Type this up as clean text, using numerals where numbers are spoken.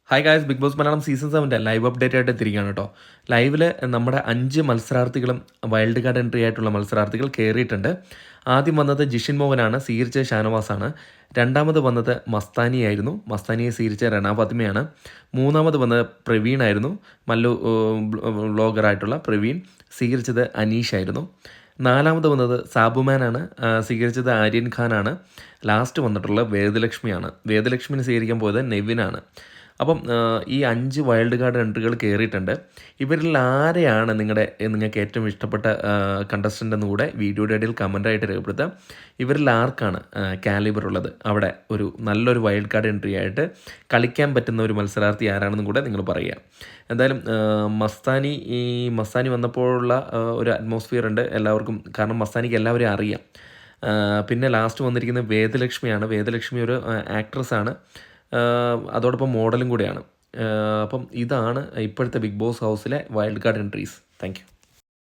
Hi guys, Bigg Boss Malayalam season 7 live update ആയിട്ട് എത്തിയിരിക്കുകയാണ് കേട്ടോ. ലൈവിൽ നമ്മുടെ 5 മത്സരാർത്ഥികളും വൈൽഡ് കാർഡ് എൻട്രി ആയിട്ടുള്ള മത്സരാർത്ഥികൾ കയറിയിട്ടുണ്ട്. ആദ്യം വന്നത് ജിഷിൻ മോഹനാണ്, സ്വീകരിച്ച ഷാനവാസാണ്. രണ്ടാമത് വന്നത് മസ്താനിയായിരുന്നു, മസ്താനിയെ സ്വീകരിച്ച റെന ഫാത്തിമയാണ്. മൂന്നാമത് വന്നത് പ്രവീണായിരുന്നു, മല്ലു വ്ളോഗറായിട്ടുള്ള പ്രവീൺ. സ്വീകരിച്ചത് അനീഷായിരുന്നു. നാലാമത് വന്നത് സാബുമാനാണ്, സ്വീകരിച്ചത് ആര്യൻ ഖാനാണ്. ലാസ്റ്റ് വന്നിട്ടുള്ളത് വേദലക്ഷ്മിയാണ്. വേദലക്ഷ്മിനെ സ്വീകരിക്കാൻ പോയത് നെവിനാണ്. അപ്പം ഈ 5 വൈൽഡ് കാർഡ് എൻട്രികൾ കയറിയിട്ടുണ്ട്. ഇവരിൽ ആരെയാണ് നിങ്ങൾക്ക് ഏറ്റവും ഇഷ്ടപ്പെട്ട കണ്ടസ്റ്റൻ്റ് എന്നുകൂടെ വീഡിയോയുടെ ഇടയിൽ കമൻ്റായിട്ട് രേഖപ്പെടുത്തുക. ഇവരിൽ ആർക്കാണ് കാലിബർ ഉള്ളത്, അവിടെ ഒരു നല്ലൊരു വൈൽഡ് കാർഡ് എൻട്രി ആയിട്ട് കളിക്കാൻ പറ്റുന്ന ഒരു മത്സരാർത്ഥി ആരാണെന്നും കൂടെ നിങ്ങൾ പറയുക. എന്തായാലും മസ്താനി വന്നപ്പോഴുള്ള ഒരു അറ്റ്മോസ്ഫിയർ ഉണ്ട് എല്ലാവർക്കും, കാരണം മസ്താനിക്ക് എല്ലാവരെയും അറിയാം. പിന്നെ ലാസ്റ്റ് വന്നിരിക്കുന്നത് വേദലക്ഷ്മിയാണ്. വേദലക്ഷ്മി ഒരു ആക്ട്രസ്സാണ്, അതോടൊപ്പം മോഡലും കൂടെയാണ്. അപ്പം ഇതാണ് ഇപ്പോഴത്തെ ബിഗ് ബോസ് ഹൗസിലെ wild card entries. Thank you.